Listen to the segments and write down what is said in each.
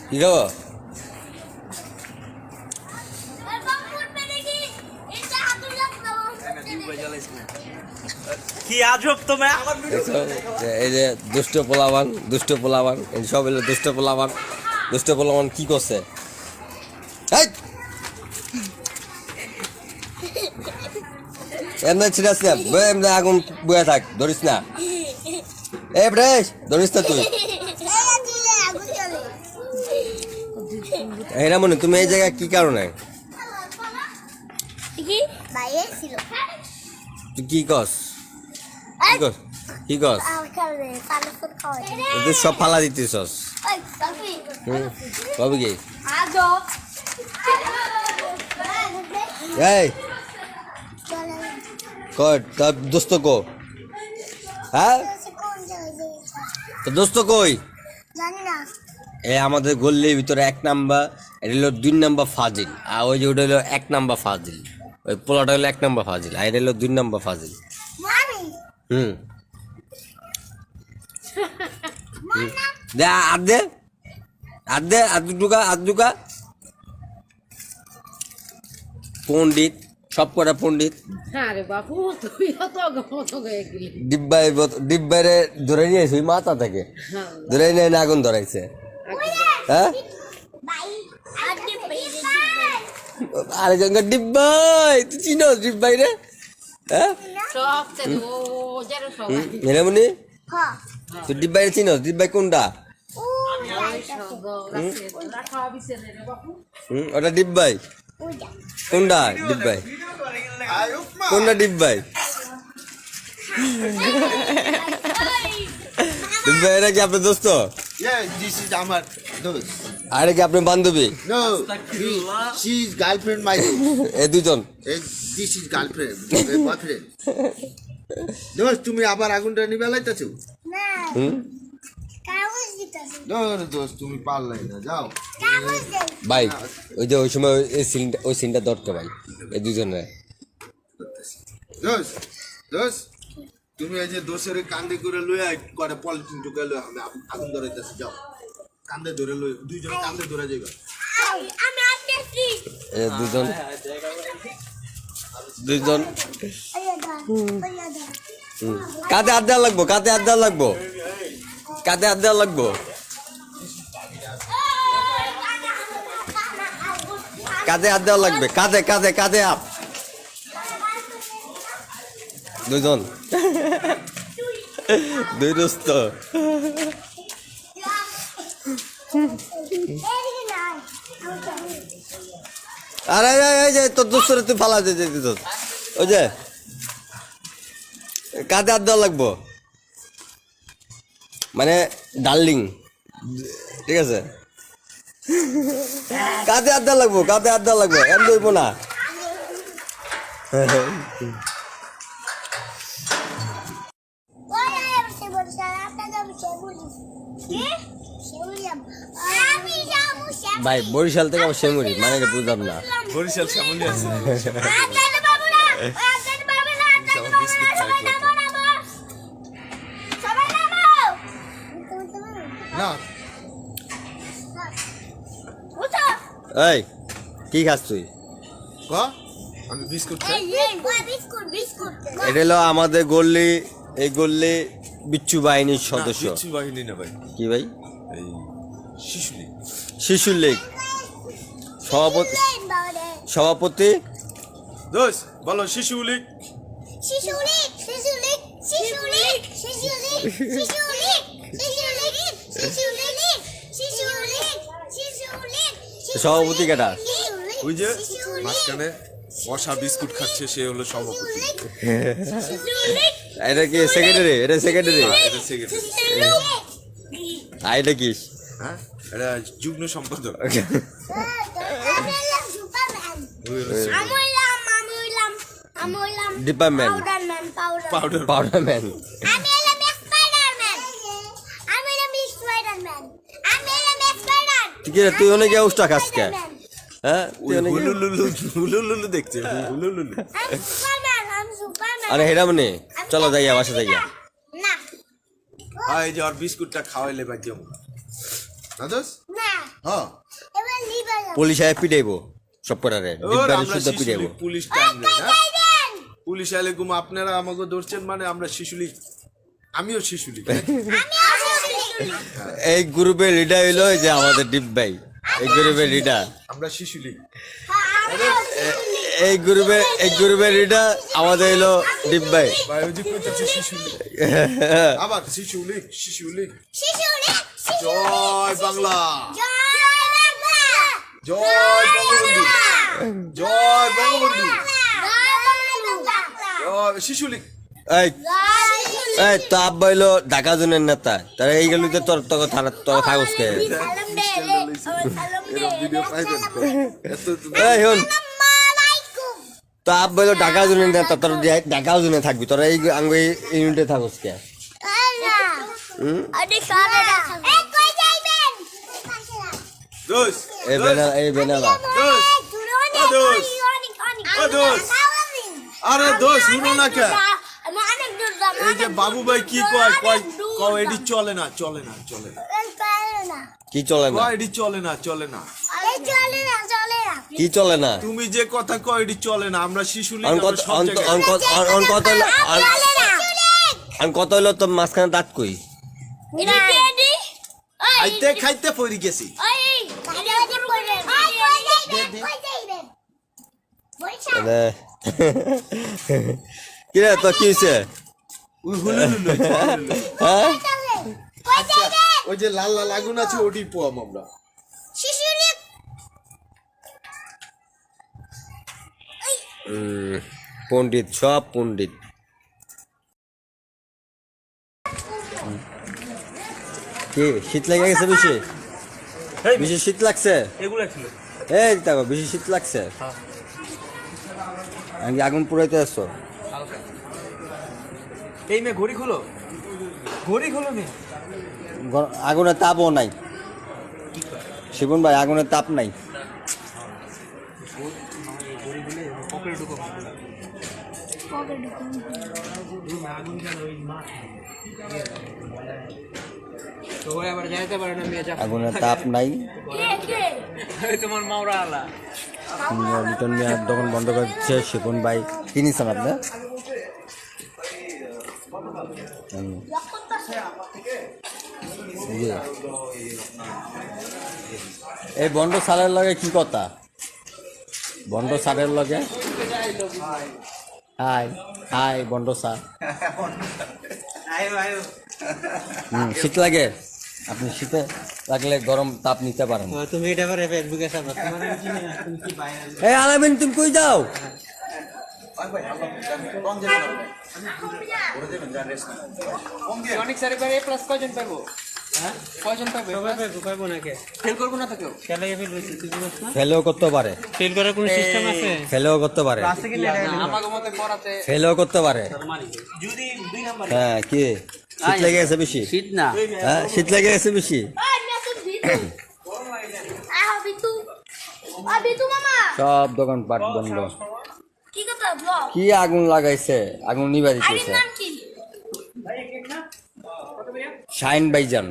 কি খাবো? কি আজব তুমি এই যে দুষ্ট পোলাবান এই সব হলো দুষ্ট পোলাবান কি করছে? এমনি ছিড়াস না, এমনি আগুন বয়ে থাক, ধরিস না। এ ব্রেশ, ধরিস না তুই। হেরামনি, তুমি এই জায়গায় কি কারণে? তুই কি কস? কি কস? তুই সব ফালা দিতেছস। কবে কি? এই তোর দোস্ত কো? হ্যাঁ, তোর দোস্ত কই? এ আমাদের গল্লির ভিতরে 1 নাম্বার, এটা হলো 2 নাম্বার ফাজিল, আর ওই যে ওটা হলো 1 নাম্বার ফাজিল। ওই পোলাটা হলো 1 নাম্বার ফাজিল, আর এটা হলো 2 নাম্বার ফাজিল। দে আদুকা পণ্ডিত, সব কটা পণ্ডিত। ডিব্বাইরে ধরে নিয়েছি মাথা থেকে, ধরে নিয়ে আগুন ধরাইছে। হ্যাঁ, আরেকজনকার ডিব্বাই, তুই চিনোস ডিব্বাই রে? হ্যাঁ, হেরামনি, তুই ডিব্বাই চিনোস? ডিব্বাই কোনটা? ওটা ডিব্বাই কোনটা? ডিব্বাই কোনটা? ডিব্বাই ডিব্বাই, এটা কি আপনার দোস্ত? আরে কি আপনার বান্ধবী? এই দুজন। তুমি আবার আগুনটা নিবে লাইতেছো? তুমি পারলাই না, যাও ভাই। ওই যে ওই সময় ওই সিনটা দরকার ভাই, এই দুজনের। তুমি এই যে দোষের কান্দে করে লয়ে করে পলিথিন ঢুকে লয়ে আমি আগুন ধরাইতেছি, যাও কান্দে ধরে লয়ে দুইজন কান্দে ধরে যাইবা। দুজন কাঁধে হাত দেওয়া লাগবো, কাঁধে হাত দেওয়া লাগবো। কাঁধে হাত। দুজন, দুই দোস্ত। আরে তোর দোস্তরে তুই ফালা দিতে, ওই যে কাঁধে হাত দেওয়া লাগবো, মানে ডার্লিং, ঠিক আছে? কাঁধে হাত দেওয়া লাগবো, এম দইব না। ভাই বরিশাল থেকে আমার শ্যামুরি, মানে বুঝলাম না। বরিশাল শ্যামলি আছে এই কি খাস তুই? আমি বিস্কুট। এটা হলো আমাদের এই গল্লি বিচ্ছু বাহিনীর সদস্য। বিচ্ছু বাহিনী না ভাই, কি ভাই? এই শিশু লীগ সভাপতি। দোষ বলো, শিশু লীগ। সভাপতি কেটা? ওই যে মাঝখানে বসা বিস্কুট খাচ্ছে, সে হলো সভাপতি। এটা কি সেক্রেটারি? এটা সেক্রেটারি। এটা কি? হ্যাঁ, এটা যুগ্ম সম্পাদক। Department powder man. তুই অনেক উষ্টা খাস কে? হ্যাঁ, দেখছে। আরে হেরামনি, চলো যাইয়া বাসা যাইয়া। এই যে আর বিস্কুটটা খাওয়াইলে বাদ যাবো। না দোষ না হ্যাঁ এবার লিভার পুলিশ আয় পিটাইবো সব করারে ওর ডিব্বারে আমরা শুদ্ধ পিটাইবো শিশুলীগ পুলিশ টাইম না পুলিশ আলাইকুম আপনারা আমাকে ধরছেন মানে আমরা শিশুলীগ আমিও শিশুলীগ এই গ্রুপের লিডার হইলো এই যে আমাদের ডিব্বাই এই গ্রুপের লিডার আমরা শিশুলীগ এই গ্রুপের লিডার আমাদের হইলো ডিব্বাই বায়োজি কইতেছে শিশুলীগ আবার শিশুলীগ জয় বাংলা জয় বঙ্গবন্ধু জয় বঙ্গবন্ধু জয় শিশুলীগ এই এই তো আব্বা হইলো ঢাকা জোনের নেতা তারা এই গেলুতে তোর তোর থানা তোর কাগজ কে ভিডিও পাইবেন এত এই হন তো আব্বা হইলো ঢাকা জোনের নেতা তোর ঢাকা জোনে থাকবি তোরা এই আঙ্গ ইউনিটে থাকস কে দোষ এই বেনালা আরে দোষ শুনো না কে এই যে বাবু ভাই কি কয় কয় কয় এডি চলে না কি চলে না কয় এডি চলে না কি চলে না তুমি যে কথা কয় এডি চলে না আমরা শিশু লীগ আমি কত হইলো তোর মাঝখানে দাঁত কই খাইতে পড়ি গেছি কিরে তো কি হয়েছে ওই হুলু হ্যাঁ ওই যে লাল লাল আগুন আছে ওটি পোয়াম আমরা পণ্ডিত সব পণ্ডিত কি শীত লেগে গেছে বেশি বেশি শীত লাগছে এগুলো ছিল এই দেখো বেশি শীত লাগছে আমি আগুন পুরাইতে আসছো এই মেয়ে ঘড়ি খোলো মেয়ে আগুনের তাপও নাই শিবন ভাই আগুনের তাপ নাই আগুনের তাপ নাই তোমার মাওরা আলা লিটন মিয়ার দোকান বন্ধ করে দিচ্ছে শিবন ভাই কি নিছেন আপনি এই বন্ড সারের লগে কি কথা বন্ড সারের লগে হাই হাই বন্ড সার শীত লাগে আপনি শীতে লাগলে গরম তাপ নিতে পারেন তুমি এটা করে ফেসবুকে ছাড়ো তোমার এই আলামিন তুমি কই যাও অনেক স্যার এবারে প্লাস কয়জন পাবো হ্যাঁ কয়জন পাবো পাবো না কে ফেল করবো না তো কেউ খেলে ফেল হয়েছে তুই বুঝছ না ফেলেও করতে পারে ফেল করার কোনো সিস্টেম আছে ফেলেও করতে পারে আমাকে মতে পড়াতে ফেলেও করতে পারে যদি 2 নাম্বার হ্যাঁ কি শীত লেগে গেছে বেশি শীত না হ্যাঁ শীত লেগে গেছে বেশি সব দোকান পাট বন্ধ কি আগুন লাগাইছে আগুন নিভা দিতেছে শাইন ভাইজান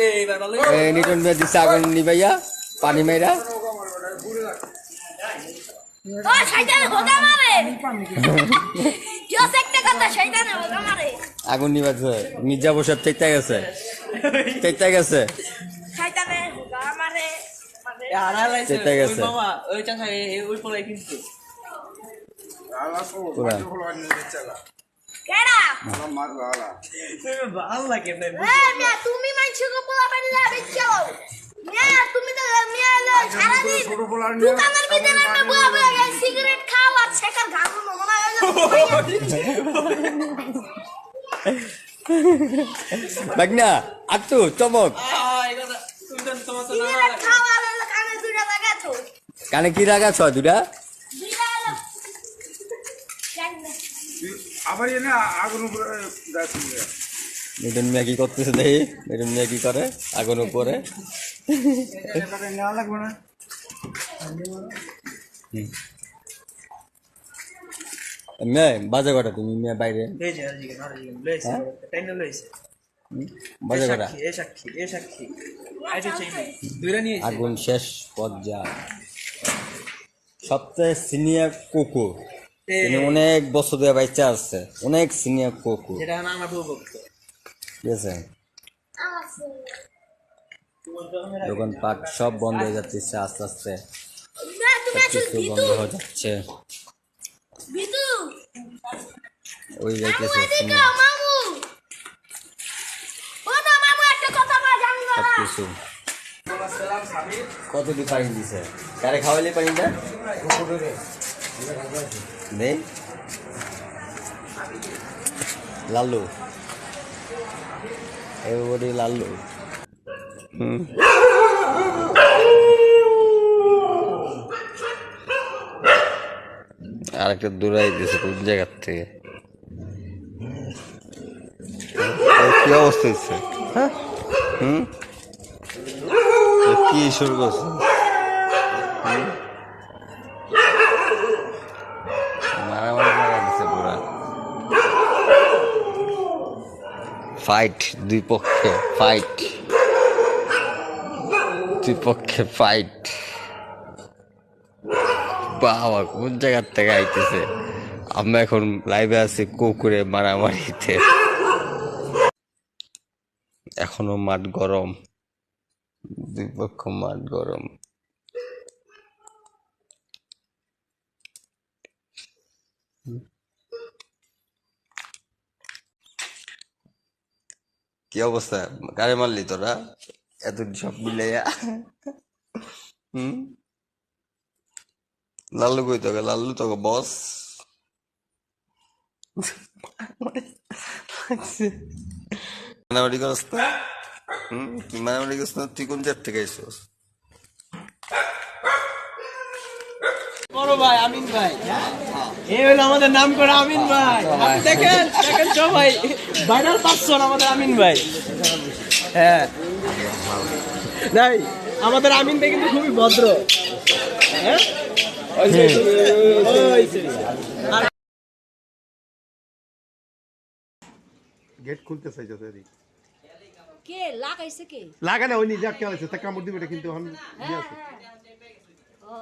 এইবার ভালো এই নিটন ভাই দিছে আগুন নিভাইয়া পানি মাইরা আগুন নিভাইছে মির্জা বসে চেতা গেছে চেতা গেছে মামা ওই চাচা ওই পলাই কিন্তু পুরা ভালো লাগে তুমি মানুষকে পোলা পানি যাবে চলো তুমি তো সারাদিন দোকানের ভিতরে আমরা বয়া সিগারেট খাও আর ছেকার ঘাম মনে হয় বাগনা আত্তু চমক সিগারেট খাও আর কানে দুইটা লাগাতো কানে কি লাগাছ দুটা দুইটা আবার এনে আগুন উপরে মিটন মিয়া কি করতেছে দেখি মিটন মিয়া কি করে আগুন উপরে নেওয়া লাগবে না মেয়ে বাজে কটা তুমি মেয়ে বাইরে লইছে টাইম লইছে বাজে করা এ সাক্ষী আইতে চাই না দুইটা নিয়ে এসে আগুন শেষ পর্যায়ে সবচেয়ে সিনিয়র কুকুর তিনি অনেক বছর ধরে বাচ্চা আছে অনেক সিনিয়র কুকুর যেটা না আমার বউ ভক্ত ঠিক আছে দোকানপাট সব বন্ধ হয়ে যাচ্ছে আস্তে আস্তে না তুমি আছো কিছু ভিতু বন্ধ হয়ে যাচ্ছে ভিতু ওই যাইতেছে এদিকে মামু ও না মামু একটা কথা বলা জানি না সবকিছু কতটি পানি দিছে কারে খাওয়াইলে পানিটা দে লালু এবারে লালু আর একটা দূরাই দিয়েছে কোন জায়গার থেকে কি অবস্থা হচ্ছে হ্যাঁ কি শুরু করছে মারামারি লাগা দিচ্ছে পুরা ফাইট দুই পক্ষে ফাইট বাবা কোন জায়গার থেকে আইতেছে আমরা এখন লাইভে আছি কুকুরে মারামারিতে এখনো মাঠ গরম দুই পক্ষ মাঠ গরম কি অবস্থা গাড়ি মারলি তোরা এত সব মিলাইয়া লাল্লু কই তোকে লাল্লু তোকে বস মারামারি করস না মারামারি করস না তুই কোন জায়গা থেকে আইসস বড় ভাই আমিন ভাই এই হলো আমাদের নাম করা আমিন ভাই আপনি দেখেন সবাই ভাইরাল পাচ্ছেন আমাদের আমিন ভাই হ্যাঁ নাই আমাদের আমিন ভাই কিন্তু খুবই ভদ্র হ্যাঁ গেট খুলতে চাইছে এদিক কে লাগাইছে কে লাগা না ওই নিজে আটকে আছে তা কামড় দিবে এটা কিন্তু এখন ইয়ে আছে ও